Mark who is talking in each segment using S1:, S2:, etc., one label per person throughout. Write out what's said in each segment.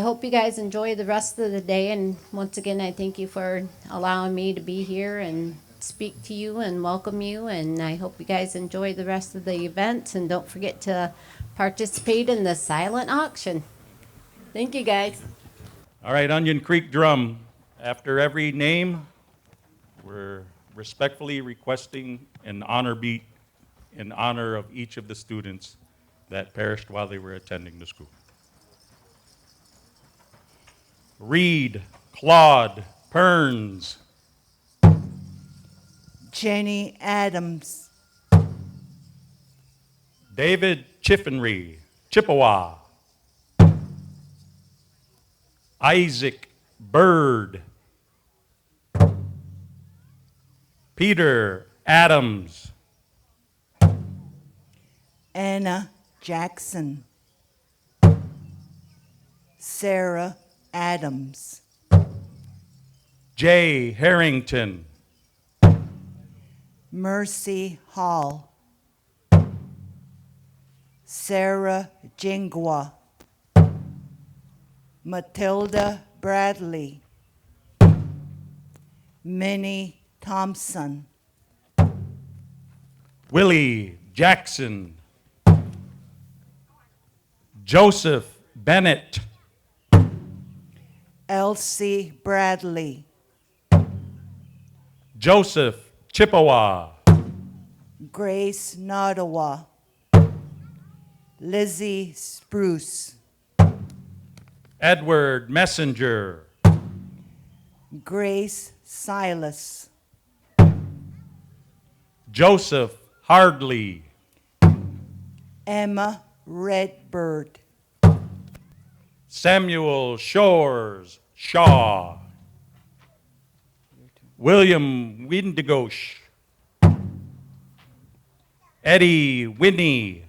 S1: hope you guys enjoy the rest of the day. And once again, I thank you for allowing me to be here and speak to you and welcome you. And I hope you guys enjoy the rest of the event. And don't forget to participate in the silent auction. Thank you, guys.
S2: All right, Onion Creek Drum. After every name, we're respectfully requesting an honor beat in honor of each of the students that perished while they were attending the school. Reed Claude Perns.
S3: Jenny Adams.
S2: David Chiffinry, Chippewa. Isaac Bird. Peter Adams.
S3: Anna Jackson. Sarah Adams.
S2: Jay Harrington.
S3: Mercy Hall. Sarah Jingwa. Matilda Bradley. Minnie Thompson.
S2: Willie Jackson. Joseph Bennett.
S3: Elsie Bradley.
S2: Joseph Chippewa.
S3: Grace Nottawa. Lizzie Spruce.
S2: Edward Messenger.
S3: Grace Silas.
S2: Joseph Hardley.
S3: Emma Redbird.
S2: Samuel Shores Shaw. William Windigosh. Eddie Whitney.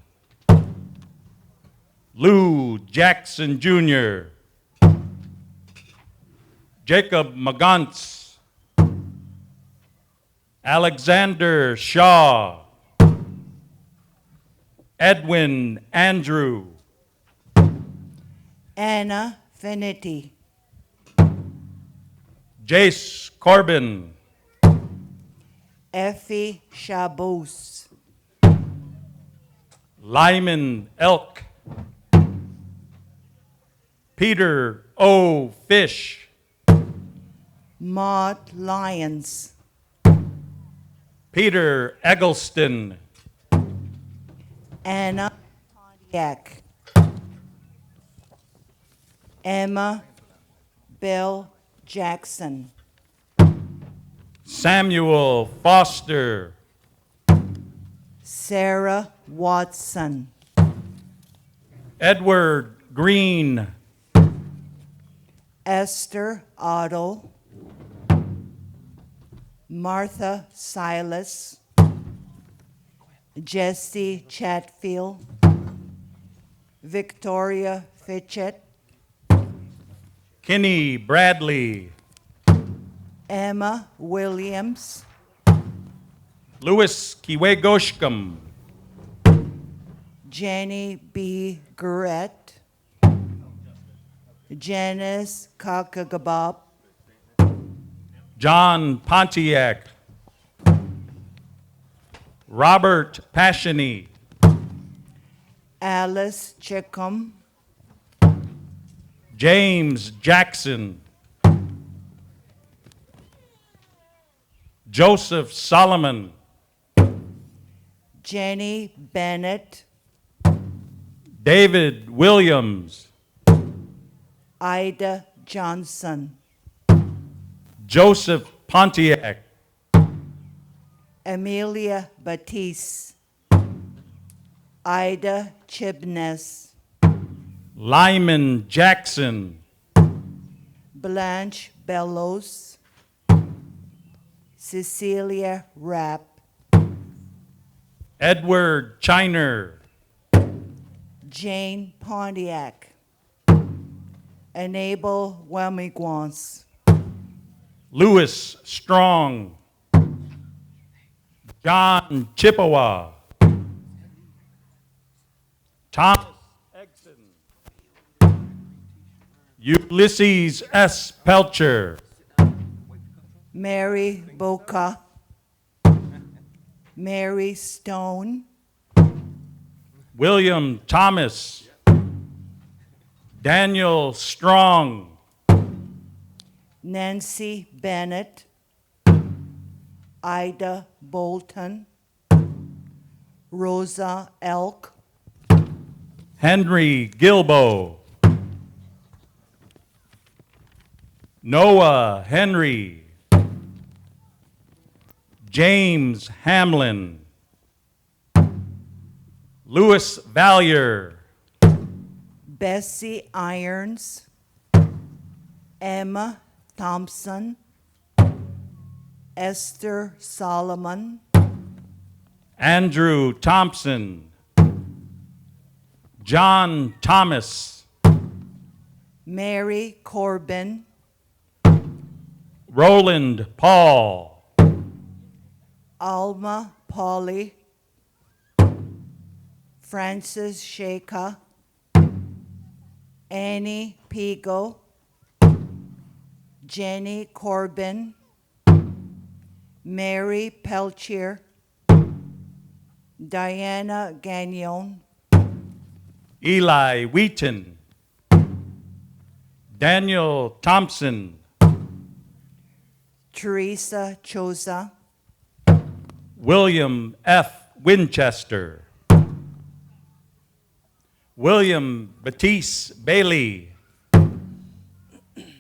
S2: Lou Jackson Jr. Jacob Magantz. Alexander Shaw. Edwin Andrew.
S3: Anna Finity.
S2: Jace Corbin.
S3: Effie Chabos.
S2: Lyman Elk. Peter O. Fish.
S3: Maud Lyons.
S2: Peter Eggleston.
S3: Anna Pontiac. Emma Bill Jackson.
S2: Samuel Foster.
S3: Sarah Watson.
S2: Edward Green.
S3: Esther Otto. Martha Silas. Jessie Chatfield. Victoria Fitchett.
S2: Kenny Bradley.
S3: Emma Williams.
S2: Louis Kiwegoshkam.
S3: Jenny B. Gurrett. Janice Kakagabab.
S2: John Pontiac. Robert Passiony.
S3: Alice Chickham.
S2: James Jackson. Joseph Solomon.
S3: Jenny Bennett.
S2: David Williams.
S3: Ida Johnson.
S2: Joseph Pontiac.
S3: Amelia Batiste. Ida Chibness.
S2: Lyman Jackson.
S3: Blanche Bellows. Cecilia Rapp.
S2: Edward Chiner.
S3: Jane Pontiac. Enable Wemigwans.
S2: Louis Strong. John Chippewa. Thomas Egson. Ulysses S. Pelcher,
S3: Mary Boca, Mary Stone,
S2: William Thomas, Daniel Strong,
S3: Nancy Bennett, Ida Bolton, Rosa Elk,
S2: Henry Gilbo, Noah Henry, James Hamlin, Louis Valier,
S3: Bessie Irons, Emma Thompson, Esther Solomon,
S2: Andrew Thompson, John Thomas,
S3: Mary Corbin,
S2: Roland Paul,
S3: Alma Polly, Francis Shaka, Annie Pigo, Jenny Corbin, Mary Pelchier, Diana Gagnon,
S2: Eli Wheaton, Daniel Thompson,
S3: Teresa Choza,
S2: William F. Winchester, William Batiste Bailey,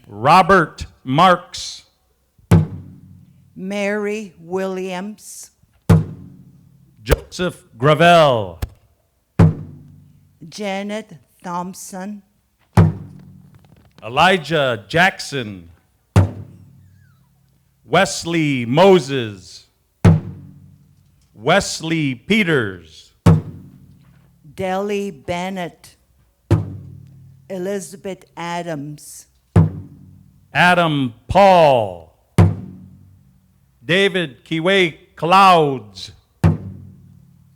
S2: Robert Marks,
S3: Mary Williams,
S2: Joseph Gravel,
S3: Janet Thompson,
S2: Elijah Jackson, Wesley Moses, Wesley Peters,
S3: Deli Bennett, Elizabeth Adams,
S2: Adam Paul, David Kiwe Clouds,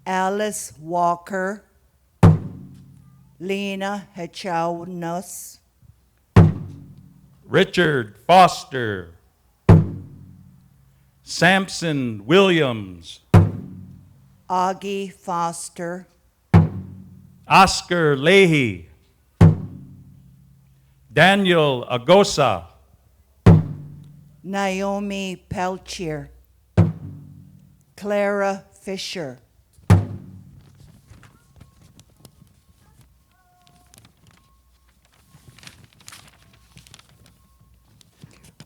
S3: Alice Walker, Lena Hechaunos,
S2: Richard Foster, Samson Williams,
S3: Augie Foster,
S2: Oscar Leahy, Daniel Agosa,
S3: Naomi Pelchier, Clara Fisher,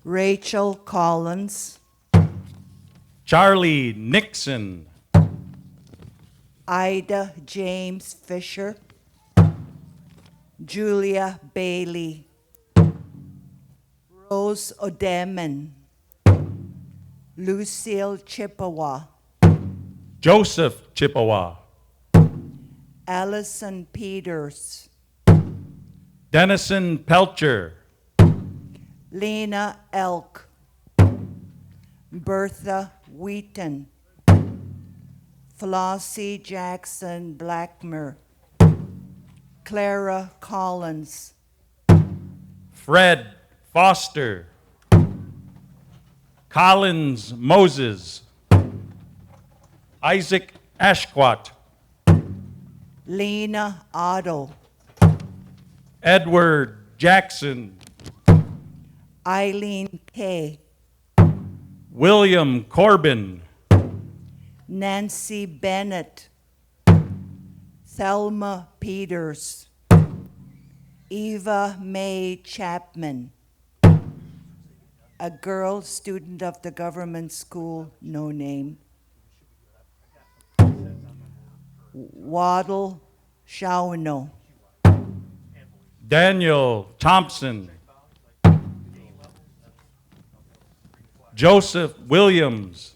S3: Rachel Collins,
S2: Charlie Nixon,
S3: Ida James Fisher, Julia Bailey, Rose Odeman, Lucille Chippewa,
S2: Joseph Chippewa,
S3: Allison Peters,
S2: Dennison Pelcher,
S3: Lena Elk, Bertha Wheaton, Flossie Jackson Blackmer, Clara Collins,
S2: Fred Foster, Collins Moses, Isaac Ashquat,
S3: Lena Otto,
S2: Edward Jackson,
S3: Eileen Kay,
S2: William Corbin,
S3: Nancy Bennett, Thelma Peters, Eva Mae Chapman, a girl student of the government school, no name, Waddle Shauno,
S2: Daniel Thompson, Joseph Williams,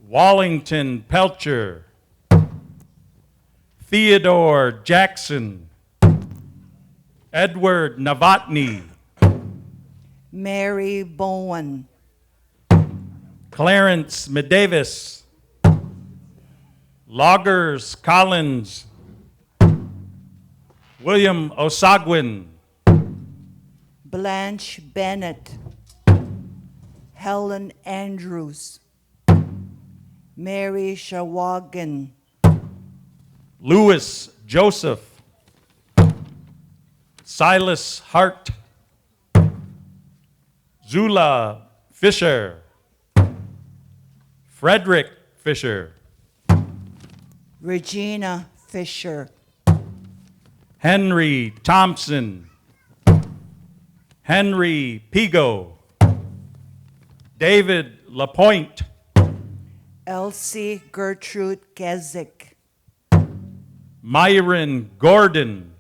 S2: Wallington Pelcher, Theodore Jackson, Edward Novotny,
S3: Mary Bowen,
S2: Clarence Medavis, Loggers Collins, William Osagwin,
S3: Blanche Bennett, Helen Andrews, Mary Shawagan,
S2: Louis Joseph, Silas Hart, Zula Fisher, Frederick Fisher,
S3: Regina Fisher,
S2: Henry Thompson, Henry Pigo, David Lapointe,
S3: Elsie Gertrude Gezik,
S2: Myron Gordon,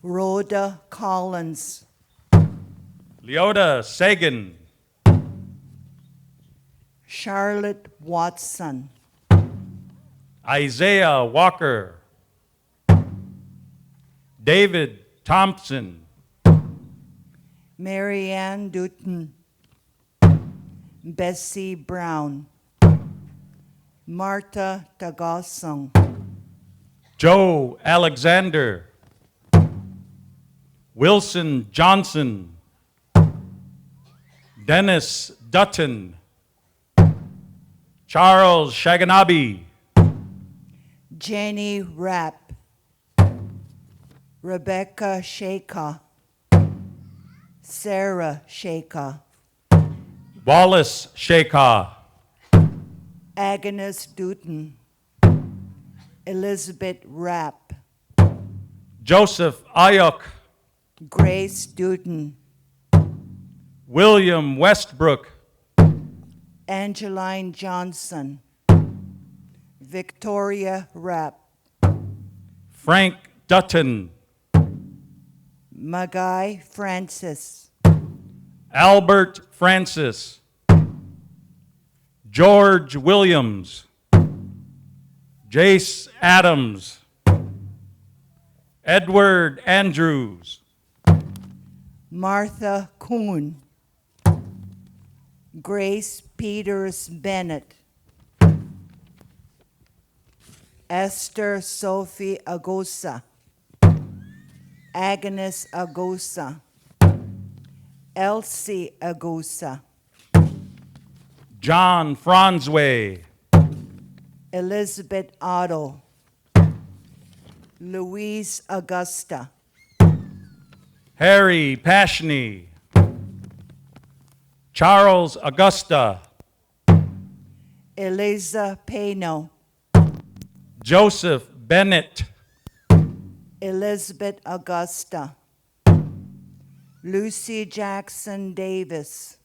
S3: Rhoda Collins,
S2: Leota Sagan,
S3: Charlotte Watson,
S2: Isaiah Walker, David Thompson,
S3: Marianne Dutton, Bessie Brown, Marta Tagasong,
S2: Joe Alexander, Wilson Johnson, Dennis Dutton, Charles Shaganabi,
S3: Jenny Rapp, Rebecca Shaka, Sarah Shaka,
S2: Wallace Shekha,
S3: Agnes Dutton, Elizabeth Rapp,
S2: Joseph Ayuk,
S3: Grace Dutton,
S2: William Westbrook,
S3: Angeline Johnson, Victoria Rapp,
S2: Frank Dutton,
S3: Magai Francis,
S2: Albert Francis, George Williams, Jace Adams, Edward Andrews,
S3: Martha Kuhn, Grace Peters Bennett, Esther Sophie Agosa, Agnes Agosa, Elsie Agosa,
S2: John Franzway,
S3: Elizabeth Otto, Louise Augusta,
S2: Harry Pashney, Charles Augusta,
S3: Eliza Pano,
S2: Joseph Bennett,
S3: Elizabeth Augusta, Lucy Jackson Davis,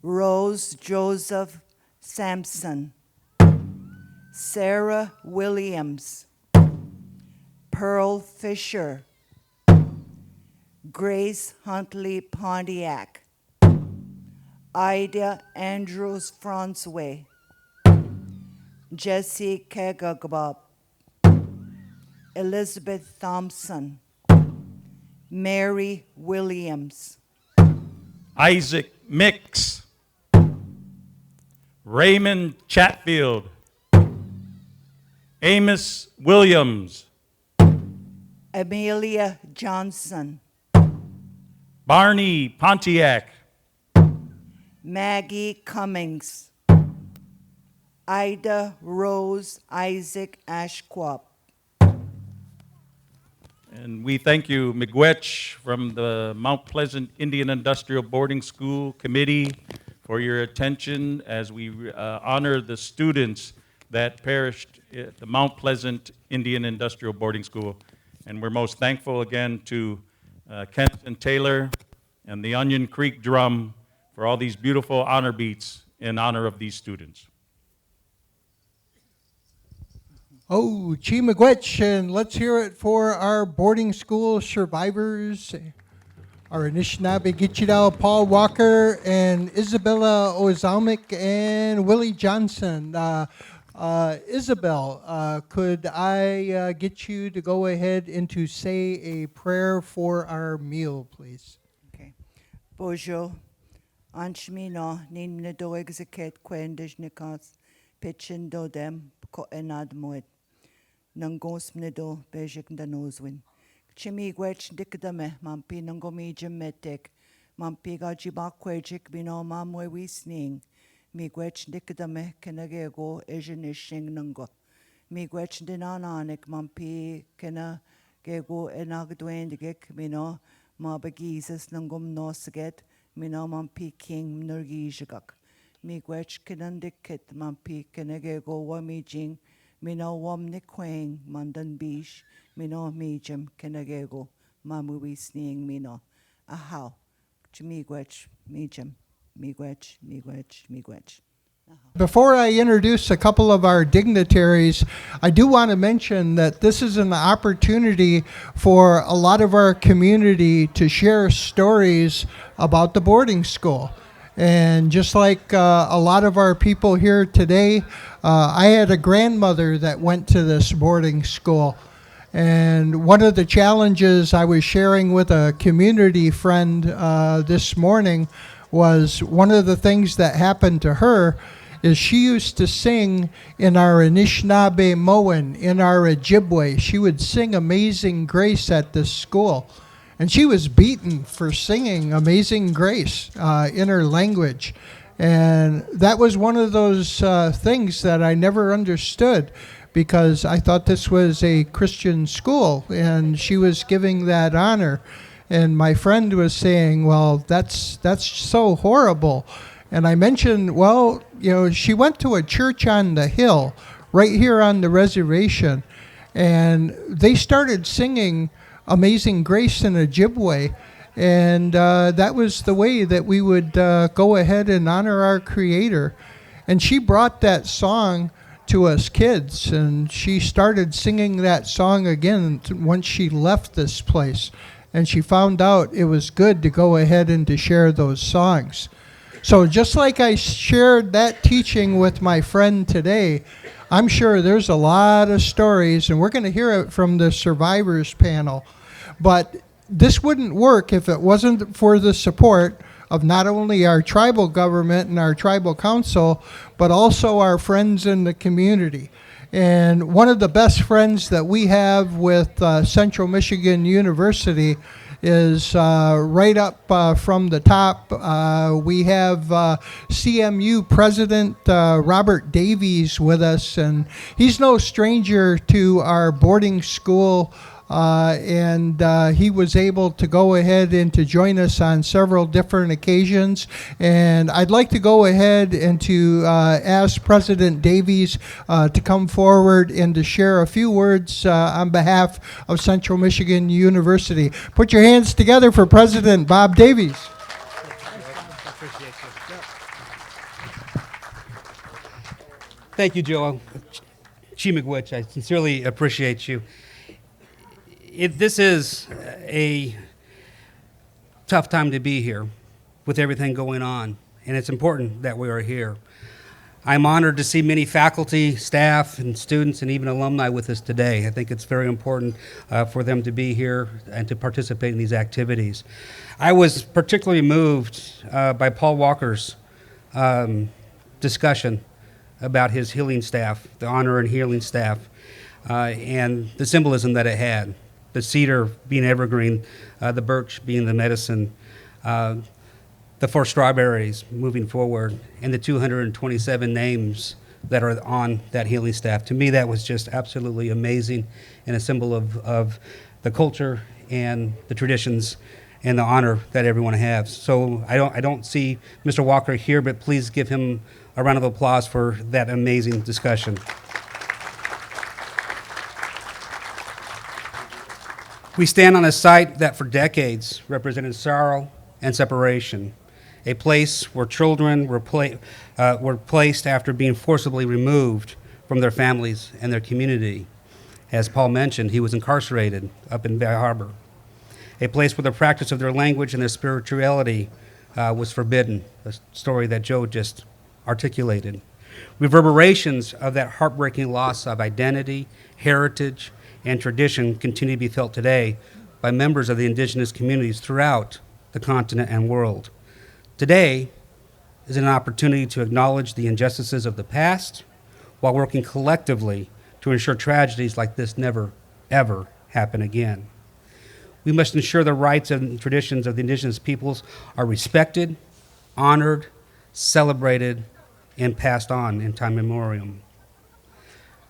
S3: Rose Joseph Sampson, Sarah Williams, Pearl Fisher, Grace Huntley Pontiac, Ida Andrews Francois, Jessie Kegagbob, Elizabeth Thompson, Mary Williams,
S2: Isaac Mix, Raymond Chatfield, Amos Williams,
S3: Amelia Johnson,
S2: Barney Pontiac,
S3: Maggie Cummings, Ida Rose Isaac Ashquap,
S2: and we thank you, Miigwech, from the Mount Pleasant Indian Industrial Boarding School Committee, for your attention as we honor the students that perished at the Mount Pleasant Indian Industrial Boarding School. And we're most thankful again to Kenton Taylor and the Onion Creek Drum for all these beautiful honor beats in honor of these students.
S4: Oh, Chi Miigwech, and let's hear it for our boarding school survivors, our Anishinaabe Gichidao, Paul Walker, and Isabella Ozalmic, and Willie Johnson. Isabel, could I get you to go ahead and to say a prayer for our meal, please?
S3: Okay. Bojo, Anshmino, Nin do execute Quendish Nikas, Pitchin do dem, ko enad moed. Nangos mnedo, Bejik da noswin. Chimigwech dikdame, mampi nangomi jimetik, mampi gajibakwejik bino mamwe wisning, migwech dikdame kenagego ejenishing nango. Migwech dinananik mampi kena gego enagdwendigik mino mabagizes nangum nosget mino mampi king nurgijagak. Migwech kinandikit mampi kenagego wamijing mino wamnikwang mandan bish mino mijim kenagego mamui sneeing mino. Ahaw, chimigwech mijim, miigwech.
S4: Before I introduce a couple of our dignitaries, I do want to mention that this is an opportunity for a lot of our community to share stories about the boarding school. And just like a lot of our people here today, I had a grandmother that went to this boarding school. And one of the challenges I was sharing with a community friend this morning was one of the things that happened to her is she used to sing in our Anishinaabe Moan, in our Ojibwe. She would sing Amazing Grace at this school. And she was beaten for singing Amazing Grace in her language. And that was one of those things that I never understood because I thought this was a Christian school and she was giving that honor. And my friend was saying, well, that's so horrible. And I mentioned, well, she went to a church on the hill right here on the reservation. And they started singing Amazing Grace in Ojibwe. And that was the way that we would go ahead and honor our Creator. And she brought that song to us kids. And she started singing that song again once she left this place. And she found out it was good to go ahead and to share those songs. So just like I shared that teaching with my friend today, I'm sure there's a lot of stories, and we're going to hear it from the survivors panel. But this wouldn't work if it wasn't for the support of not only our tribal government and our tribal council, but also our friends in the community. And one of the best friends that we have with Central Michigan University is right up from the top. We have CMU President Robert Davies with us, and he's no stranger to our boarding school. And he was able to go ahead and to join us on several different occasions. And I'd like to go ahead and to ask President Davies to come forward and to share a few words on behalf of Central Michigan University. Put your hands together for President Bob Davies.
S5: Thank you, Joe. Chimigwech, I sincerely appreciate you. This is a tough time to be here with everything going on, and it's important that we are here. I'm honored to see many faculty, staff, and students, and even alumni with us today. I think it's very important for them to be here and to participate in these activities. I was particularly moved by Paul Walker's discussion about his healing staff, the honor and healing staff, and the symbolism that it had. The cedar being evergreen, the birch being the medicine, the 4 strawberries moving forward, and the 227 names that are on that healing staff. To me, that was just absolutely amazing and a symbol of the culture and the traditions and the honor that everyone has. So I don't see Mr. Walker here, but please give him a round of applause for that amazing discussion. We stand on a site that for decades represented sorrow and separation, a place where children were placed after being forcibly removed from their families and their community. As Paul mentioned, he was incarcerated up in Bay Harbor, a place where the practice of their language and their spirituality was forbidden, a story that Joe just articulated. Reverberations of that heartbreaking loss of identity, heritage, and tradition continue to be felt today by members of the indigenous communities throughout the continent and world. Today is an opportunity to acknowledge the injustices of the past while working collectively to ensure tragedies like this never, ever happen again. We must ensure the rights and traditions of the indigenous peoples are respected, honored, celebrated, and passed on in time immemorial.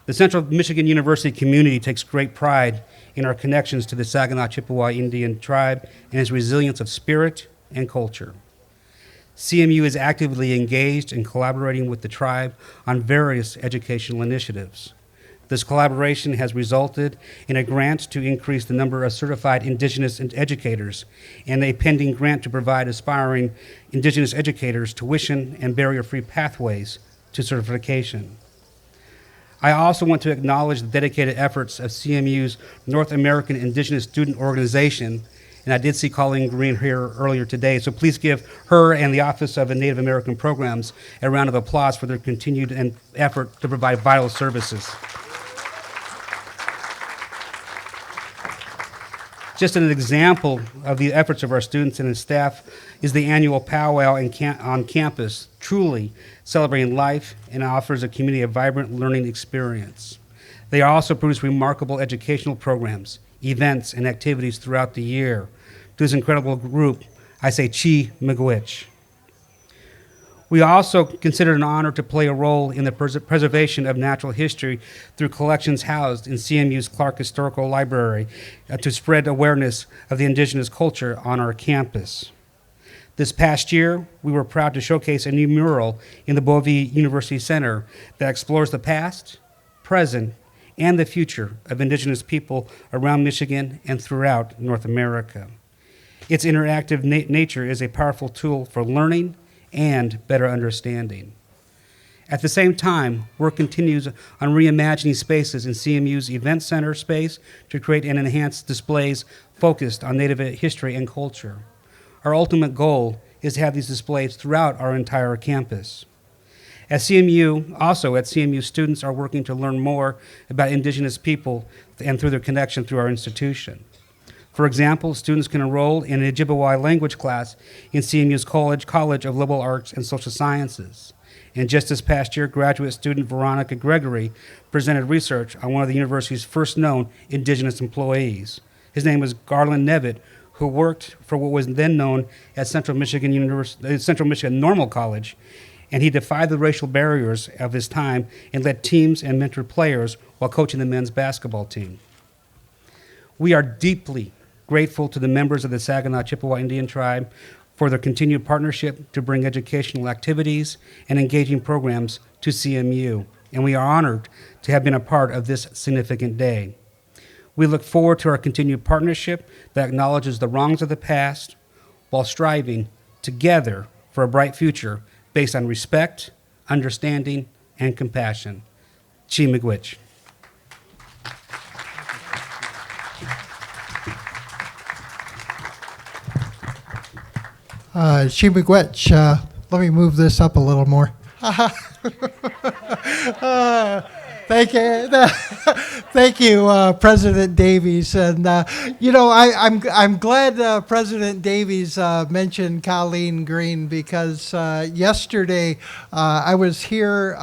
S5: The Central Michigan University community takes great pride in our connections to the Saginaw Chippewa Indian tribe and its resilience of spirit and culture. CMU is actively engaged in collaborating with the tribe on various educational initiatives. This collaboration has resulted in a grant to increase the number of certified Indigenous educators and a pending grant to provide aspiring Indigenous educators tuition and barrier-free pathways to certification. I also want to acknowledge the dedicated efforts of CMU's North American Indigenous Student Organization, and I did see Colleen Green here earlier today, so please give her and the Office of Native American Programs a round of applause for their continued effort to provide vital services. Just an example of the efforts of our students and staff is the annual powwow on campus, truly celebrating life and offers the community a vibrant learning experience. They also produce remarkable educational programs, events, and activities throughout the year. To this incredible group, I say chi miigwech. We also consider it an honor to play a role in the preservation of natural history through collections housed in CMU's Clark Historical Library to spread awareness of the indigenous culture on our campus. This past year, we were proud to showcase a new mural in the Bovee University Center that explores the past, present, and the future of indigenous people around Michigan and throughout North America. Its interactive nature is a powerful tool for learning and better understanding. At the same time, work continues on reimagining spaces in CMU's event center space to create and enhance displays focused on Native history and culture. Our ultimate goal is to have these displays throughout our entire campus. At CMU, students are working to learn more about Indigenous people and through their connection through our institution. For example, students can enroll in an Chippewa language class in CMU's College of Liberal Arts and Social Sciences. And just this past year, graduate student Veronica Gregory presented research on one of the university's first known Indigenous employees. His name was Garland Nevitt, who worked for what was then known as Central Michigan Normal College, and he defied the racial barriers of his time and led teams and mentored players while coaching the men's basketball team. We are deeply grateful to the members of the Saginaw Chippewa Indian Tribe for their continued partnership to bring educational activities and engaging programs to CMU, and we are honored to have been a part of this significant day. We look forward to our continued partnership that acknowledges the wrongs of the past while striving together for a bright future based on respect, understanding, and compassion. Chi miigwech.
S4: Chi miigwech, let me move this up a little more. Thank you, thank you, President Davies. And I'm glad President Davies mentioned Colleen Green because yesterday I was here.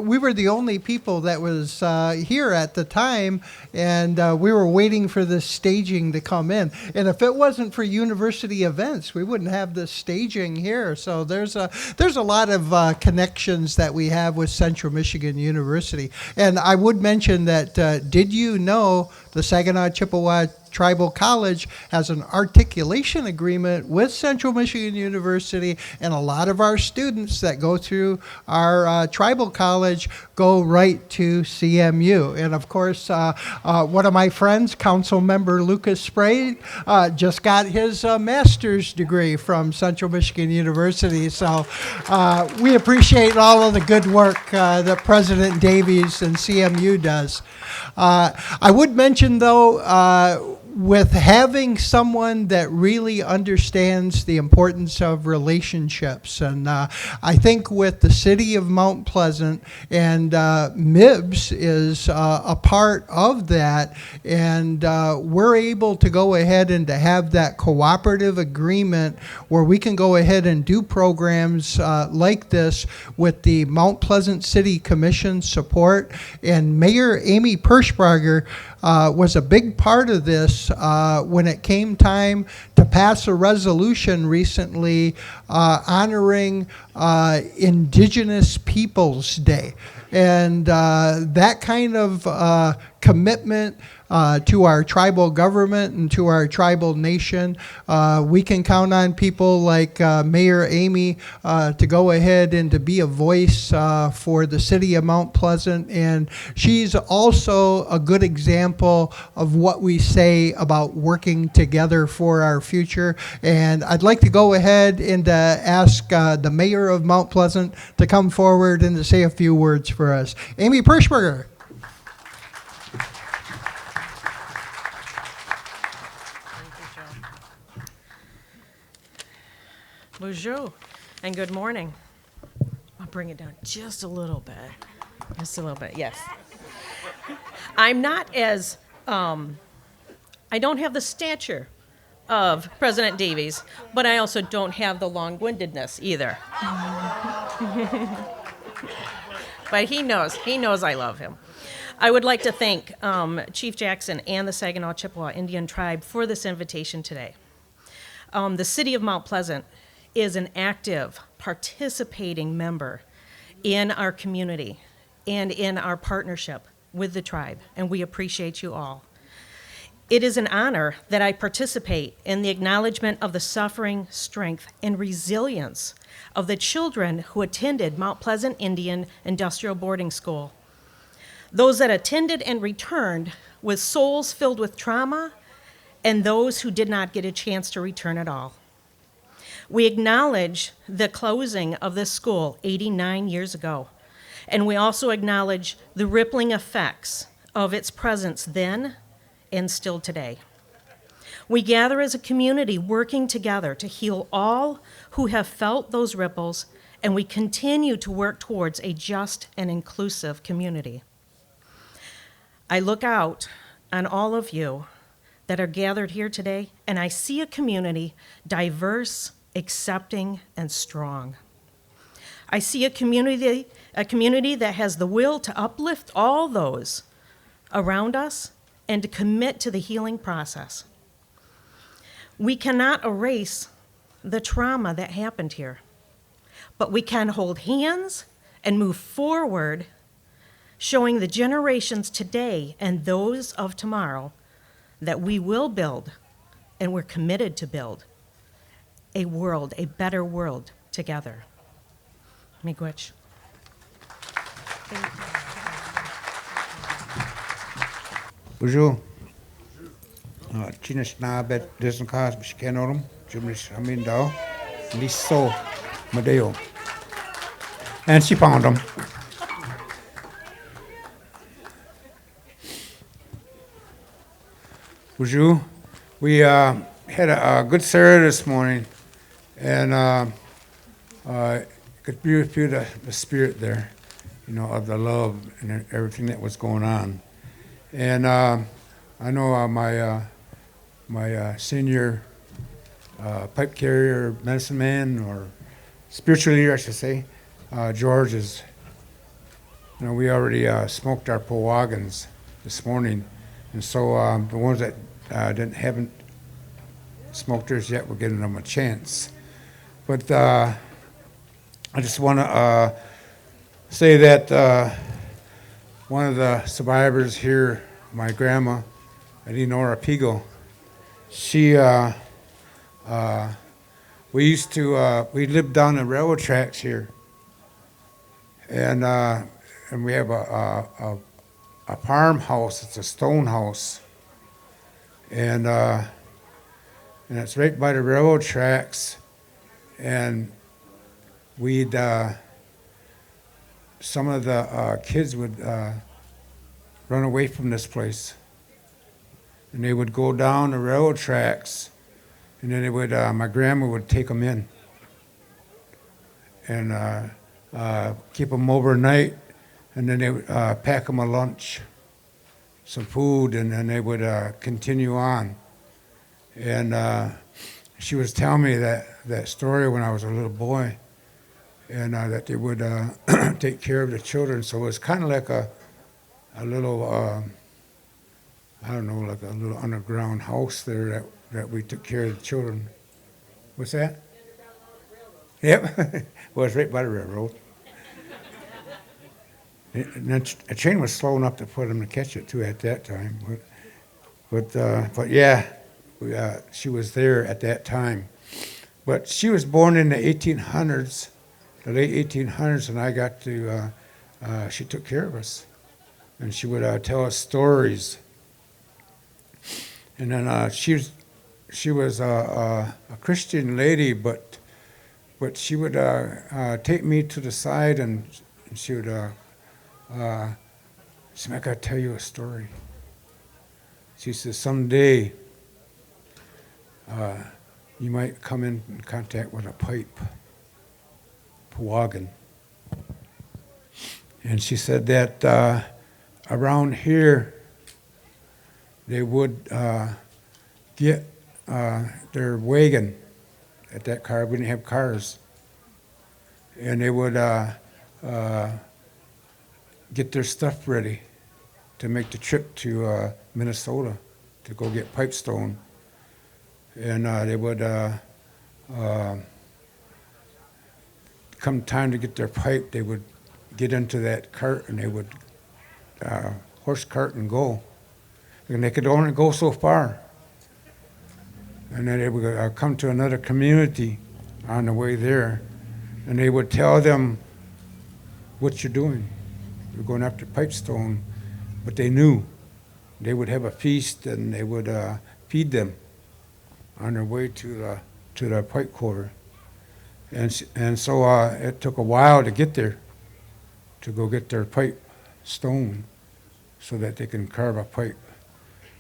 S4: We were the only people that was here at the time, and we were waiting for the staging to come in. And if it wasn't for university events, we wouldn't have this staging here. So there's a lot of connections that we have with Central Michigan University. And I would mention that, did you know the Saginaw Chippewa Tribal College has an articulation agreement with Central Michigan University, and a lot of our students that go through our tribal college go right to CMU. And of course, one of my friends, Council Member Lucas Spray, just got his master's degree from Central Michigan University. So we appreciate all of the good work that President Davies and CMU does. I would mention, though, with having someone that really understands the importance of relationships. And I think with the city of Mount Pleasant, and MIBS is a part of that, and we're able to go ahead and to have that cooperative agreement where we can go ahead and do programs like this with the Mount Pleasant City Commission support. And Mayor Amy Perschberger was a big part of this when it came time to pass a resolution recently honoring Indigenous Peoples Day. And that kind of commitment to our tribal government and to our tribal nation. We can count on people like Mayor Amy to go ahead and to be a voice for the city of Mount Pleasant. And she's also a good example of what we say about working together for our future. And I'd like to go ahead and ask the mayor of Mount Pleasant to come forward and to say a few words for us. Amy Pershberger.
S6: Bonjour and good morning. I'll bring it down just a little bit. Just a little bit, yes. I'm not as, I don't have the stature of President Davies, but I also don't have the long-windedness either. But he knows I love him. I would like to thank Chief Jackson and the Saginaw Chippewa Indian Tribe for this invitation today. The city of Mount Pleasant is an active, participating member in our community and in our partnership with the tribe, and we appreciate you all. It is an honor that I participate in the acknowledgement of the suffering, strength, and resilience of the children who attended Mount Pleasant Indian Industrial Boarding School. Those that attended and returned with souls filled with trauma, and those who did not get a chance to return at all. We acknowledge the closing of this school 89 years ago, and we also acknowledge the rippling effects of its presence then and still today. We gather as a community working together to heal all who have felt those ripples, and we continue to work towards a just and inclusive community. I look out on all of you that are gathered here today, and I see a community diverse, accepting, and strong. I see a community that has the will to uplift all those around us and to commit to the healing process. We cannot erase the trauma that happened here, but we can hold hands and move forward, showing the generations today and those of tomorrow that we will build, and we're committed to build, a world, a better world together. Miigwech.
S7: Bonjour. Chinas na bet desen kas bishkenorum, jumlis amindao, liso madeo. And she found them. Bonjour. We had a good Sarah this morning, and could feel the spirit there, of the love and everything that was going on. And I know my senior pipe carrier, medicine man, or spiritual leader, I should say, George is. We already smoked our powagons this morning, and so the ones that haven't smoked theirs yet, we're giving them a chance. But I just want to say that one of the survivors here, my grandma, Eleonora Pigo, she, we lived down the railroad tracks here, and we have a farmhouse. It's a stone house, and it's right by the railroad tracks, and we'd some of the kids would run away from this place, and they would go down the railroad tracks, and then they would my grandma would take them in and keep them overnight, and then they would pack them a lunch, some food, and then they would continue on. And she was telling me that story when I was a little boy, and that they would take care of the children. So it was kind of like a little I don't know, like a little underground house there that we took care of the children. What's that? Yep. Well, it's right by the railroad. And then a train was slow enough to put them to catch it too at that time. But yeah, she was there at that time. But she was born in the 1800s, the late 1800s, and I got to. She took care of us, and she would tell us stories. And then she was a Christian lady, but she would take me to the side, and she would say, "I got to tell you a story." She says, "Someday you might come in contact with a pipe, wagon." And she said that around here they would get their wagon at that car. We didn't have cars. And they would get their stuff ready to make the trip to Minnesota to go get pipestone. And they would come time to get their pipe, they would get into that cart and they would horse cart and go. And they could only go so far. And then they would come to another community on the way there, and they would tell them what you're doing. You're going after pipestone, but they knew. They would have a feast, and they would feed them on their way to the pipe quarter. And so it took a while to get there, to go get their pipe stone, so that they can carve a pipe.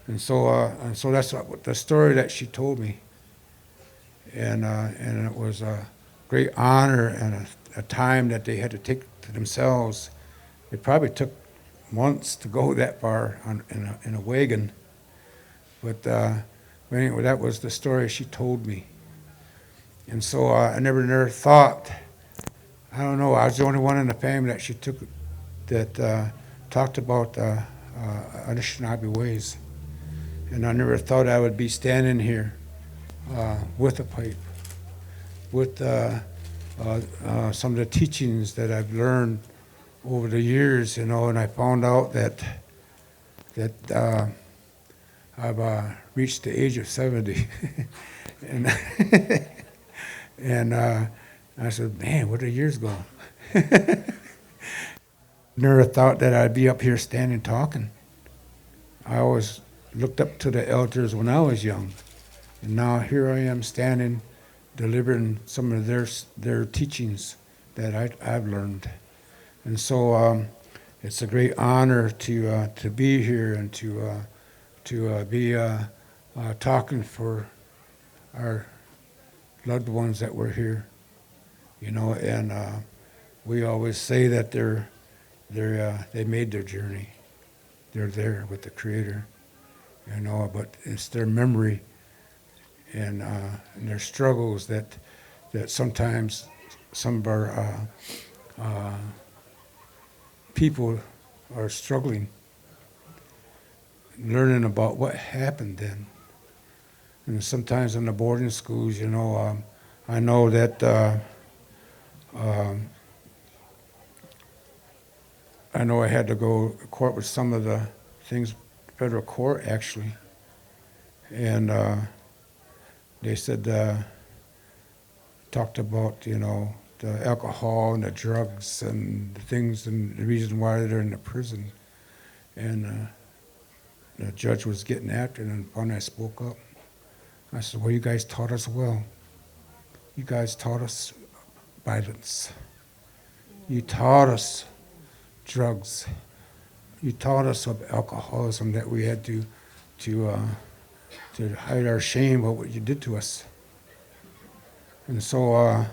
S7: And so that's the story that she told me, and it was a great honor and a time that they had to take to themselves. It probably took months to go that far in a wagon, but anyway, that was the story she told me. And so I never thought. I don't know. I was the only one in the family that she took that talked about Anishinaabe ways. And I never thought I would be standing here with a pipe, with some of the teachings that I've learned over the years, and I found out that I've reached the age of 70. and and I said, man, where the years go? Never thought that I'd be up here standing talking. I always looked up to the elders when I was young, and now here I am standing, delivering some of their teachings that I've learned. And so it's a great honor to be here and to be talking for our loved ones that were here, and we always say that they made their journey. They're there with the Creator. But it's their memory and their struggles that sometimes some of our people are struggling, learning about what happened then. And sometimes in the boarding schools, I know that I know I had to go to court with some of the things, federal court actually, and they said talked about the alcohol and the drugs and the things and the reason why they're in the prison, and the judge was getting after it, and finally I spoke up. I said, well, you guys taught us well. You guys taught us violence. You taught us drugs. You taught us of alcoholism, that we had to hide our shame about what you did to us. And so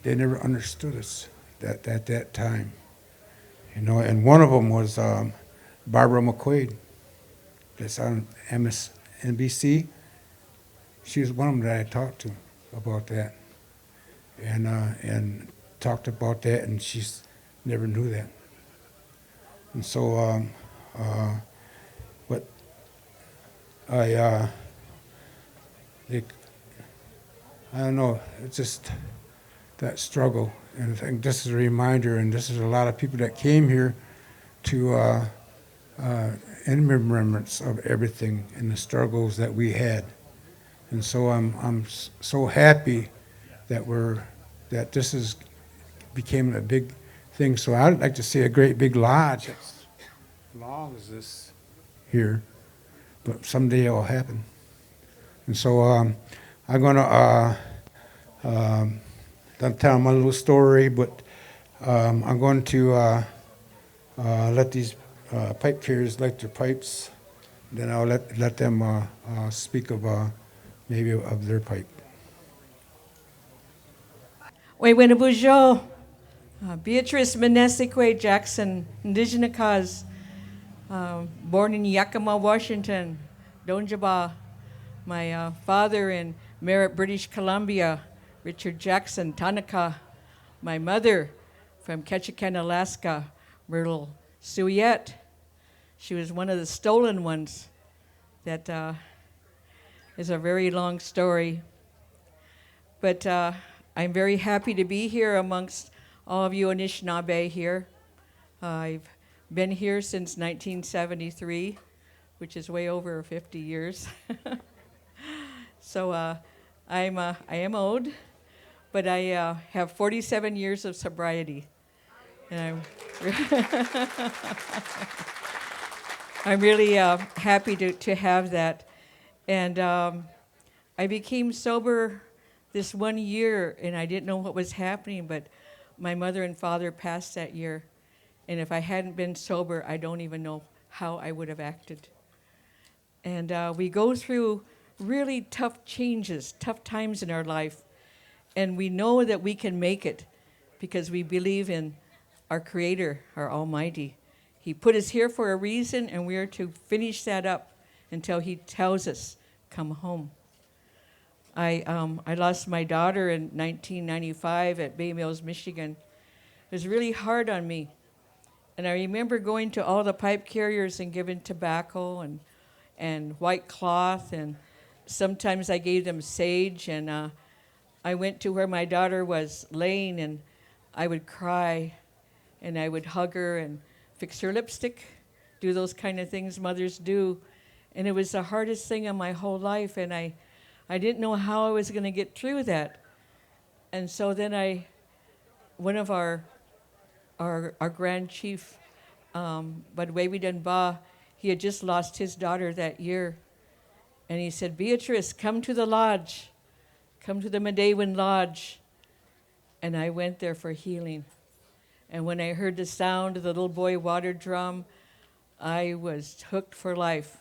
S7: they never understood us at that time. And one of them was Barbara McQuaid, that's on MSNBC. She was one of them that I talked to about that, and talked about that, and she never knew that. And so I, they, I don't know, it's just that struggle. And I think this is a reminder, and this is a lot of people that came here to, in remembrance of everything and the struggles that we had. And so I'm so happy that that this is became a big thing. So I'd like to see a great big lodge as long as this here, but someday it will happen. And so I'm gonna tell my little story, but I'm going to let these pipe carriers light their pipes. Then I'll let them speak of maybe of their pipe.
S8: Bujo, Beatrice Meneseque Jackson, Indigenous cause, born in Yakima, Washington, Donjaba. My father in Merritt, British Columbia, Richard Jackson, Tanaka. My mother from Ketchikan, Alaska, Myrtle Suyette. She was one of the stolen ones. That is a very long story. But I'm very happy to be here amongst all of you Anishinaabe here. I've been here since 1973, which is way over 50 years. So I am old, but I have 47 years of sobriety. And I'm really happy to have that. And I became sober this 1 year, and I didn't know what was happening, but my mother and father passed that year. And if I hadn't been sober, I don't even know how I would have acted. And we go through really tough changes, tough times in our life. And we know that we can make it because we believe in our Creator, our Almighty. He put us here for a reason, and we are to finish that up until He tells us, come home. I lost my daughter in 1995 at Bay Mills, Michigan. It was really hard on me. And I remember going to all the pipe carriers and giving tobacco and white cloth, and sometimes I gave them sage, and I went to where my daughter was laying, and I would cry, and I would hug her and fix her lipstick, do those kind of things mothers do. And it was the hardest thing in my whole life, and I didn't know how I was going to get through that. And so then one of our Grand Chief, Badwewi Dunba, he had just lost his daughter that year. And he said, Beatrice, come to the lodge. Come to the Medewan Lodge. And I went there for healing. And when I heard the sound of the little boy water drum, I was hooked for life.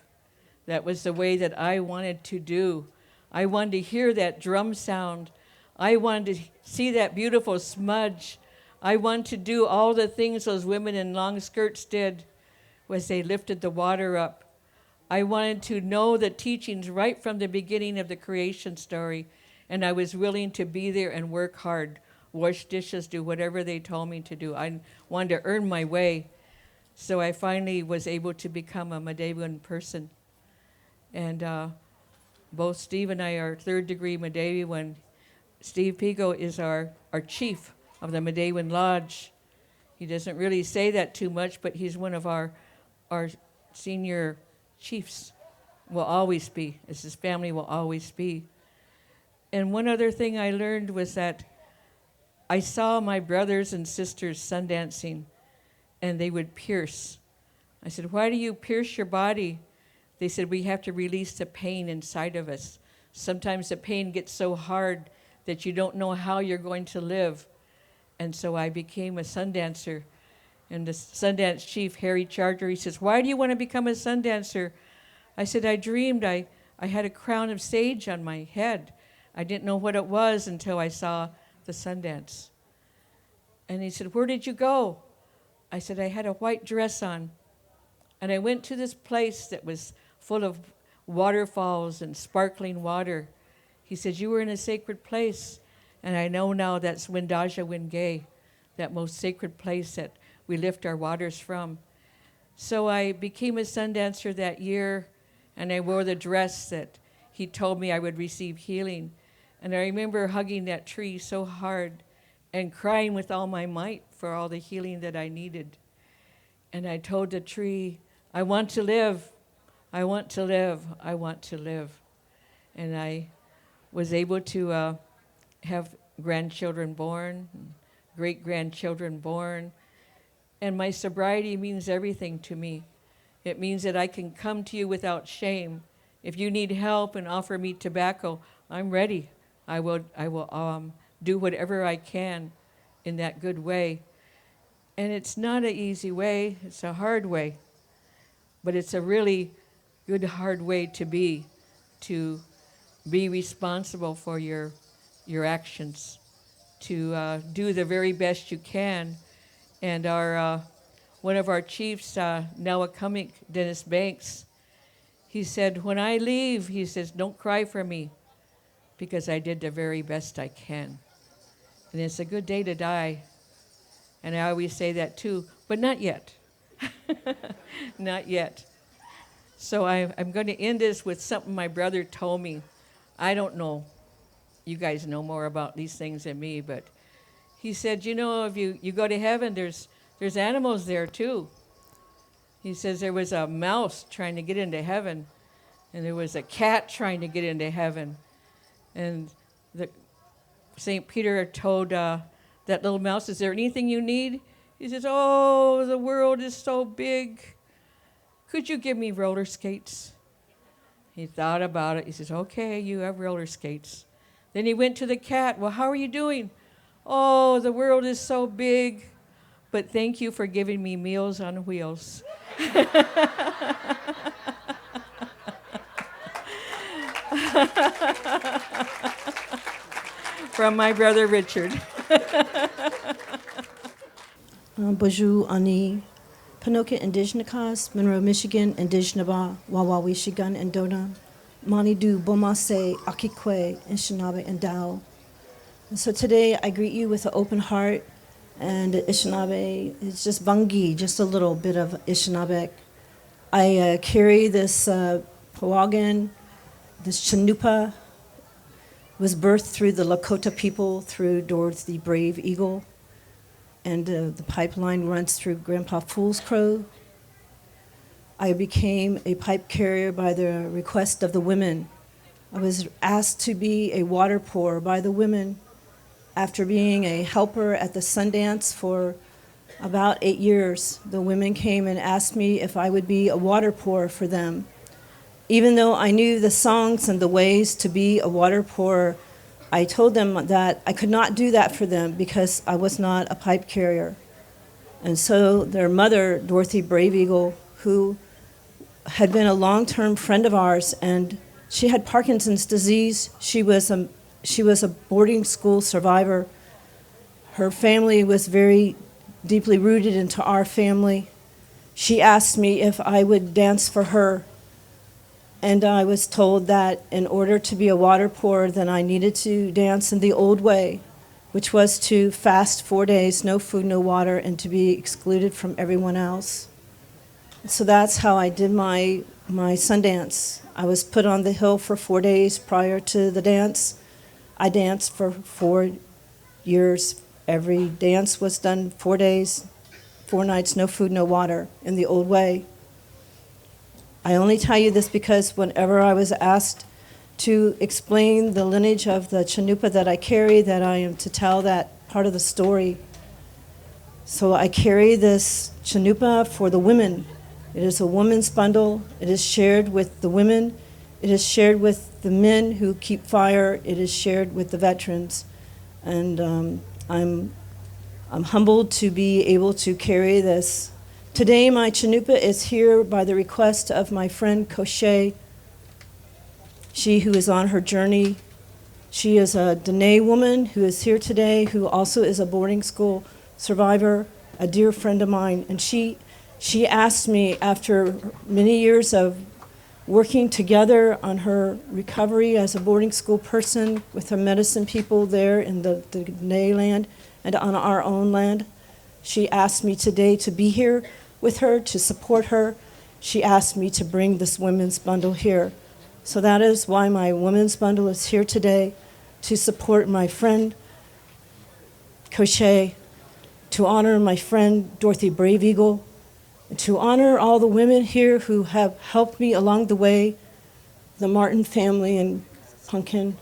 S8: That was the way that I wanted to do. I wanted to hear that drum sound. I wanted to see that beautiful smudge. I wanted to do all the things those women in long skirts did was they lifted the water up. I wanted to know the teachings right from the beginning of the creation story, and I was willing to be there and work hard, wash dishes, do whatever they told me to do. I wanted to earn my way. So I finally was able to become a Medewan person. And both Steve and I are third-degree Medewan. Steve Pigo is our chief of the Medewan Lodge. He doesn't really say that too much, but he's one of our senior chiefs, will always be, as his family will always be. And one other thing I learned was that I saw my brothers and sisters sun dancing, and they would pierce. I said, why do you pierce your body? They said, we have to release the pain inside of us. Sometimes the pain gets so hard that you don't know how you're going to live. And so I became a sun dancer. And the Sundance chief, Harry Charger, he says, why do you want to become a sun dancer? I said, I dreamed I had a crown of sage on my head. I didn't know what it was until I saw the Sundance. And he said, where did you go? I said, I had a white dress on. And I went to this place that was full of waterfalls and sparkling water. He said, you were in a sacred place. And I know now that's Windaja Wingay, that most sacred place that we lift our waters from. So I became a sun dancer that year, and I wore the dress that he told me I would receive healing. And I remember hugging that tree so hard and crying with all my might for all the healing that I needed. And I told the tree, I want to live. I want to live. I want to live. And I was able to have grandchildren born, great-grandchildren born. And my sobriety means everything to me. It means that I can come to you without shame. If you need help and offer me tobacco, I'm ready. I will do whatever I can in that good way. And it's not an easy way, it's a hard way. But it's a really good, hard way to be responsible for your actions, to do the very best you can. And our one of our chiefs, now a comic, Dennis Banks, he said, when I leave, he says, don't cry for me, because I did the very best I can. And it's a good day to die. And I always say that too, but not yet. Not yet. So I'm going to end this with something my brother told me. I don't know. You guys know more about these things than me, but he said, you know, if you go to heaven, there's animals there too. He says there was a mouse trying to get into heaven, and there was a cat trying to get into heaven. And St. Peter told that little mouse, is there anything you need? He says, oh, the world is so big. Could you give me roller skates? He thought about it. He says, okay, you have roller skates. Then he went to the cat. Well, how are you doing? Oh, the world is so big, but thank you for giving me Meals on Wheels. From my brother Richard.
S9: Bonjour, Ani. Panoka Indigenikas, Monroe, Michigan, Indigenaba, Wawa, Wishigan, and Dona, Manidu, Bomase, Akikwe, Ishinabe, and Dao. And so today I greet you with an open heart, and Ishinabe is just Bungi, just a little bit of Ishinabe. I carry this Pawagan, this Chanupa, was birthed through the Lakota people, through Dorothy the Brave Eagle, and the pipeline runs through Grandpa Fool's Crow. I became a pipe carrier by the request of the women. I was asked to be a water pourer by the women after being a helper at the Sundance for about 8 years. The women came and asked me if I would be a water pourer for them. Even though I knew the songs and the ways to be a water pourer, I told them that I could not do that for them because I was not a pipe carrier. And so their mother, Dorothy Brave Eagle, who had been a long-term friend of ours, and she had Parkinson's disease. She was a boarding school survivor. Her family was very deeply rooted into our family. She asked me if I would dance for her. And I was told that in order to be a water pourer, then I needed to dance in the old way, which was to fast 4 days, no food, no water, and to be excluded from everyone else. So that's how I did my Sundance. I was put on the hill for 4 days prior to the dance. I danced for 4 years. Every dance was done 4 days, 4 nights, no food, no water, in the old way. I only tell you this because whenever I was asked to explain the lineage of the Chanupa that I carry, that I am to tell that part of the story. So I carry this Chanupa for the women. It is a woman's bundle. It is shared with the women. It is shared with the men who keep fire. It is shared with the veterans. And I'm humbled to be able to carry this. Today, my Chanupa is here by the request of my friend Cochet, she who is on her journey. She is a Dene woman who is here today, who also is a boarding school survivor, a dear friend of mine. And she asked me, after many years of working together on her recovery as a boarding school person with her medicine people there in the Dene land and on our own land, she asked me today to be here with her, to support her, she asked me to bring this women's bundle here. So that is why my women's bundle is here today, to support my friend, Cochet, to honor my friend, Dorothy Brave Eagle, and to honor all the women here who have helped me along the way, the Martin family and Pumpkin.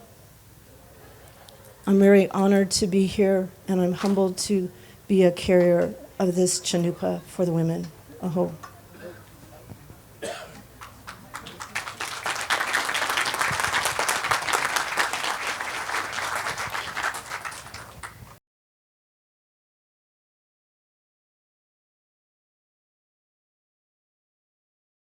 S9: I'm very honored to be here, and I'm humbled to be a carrier of this chanupa for the women. Aho.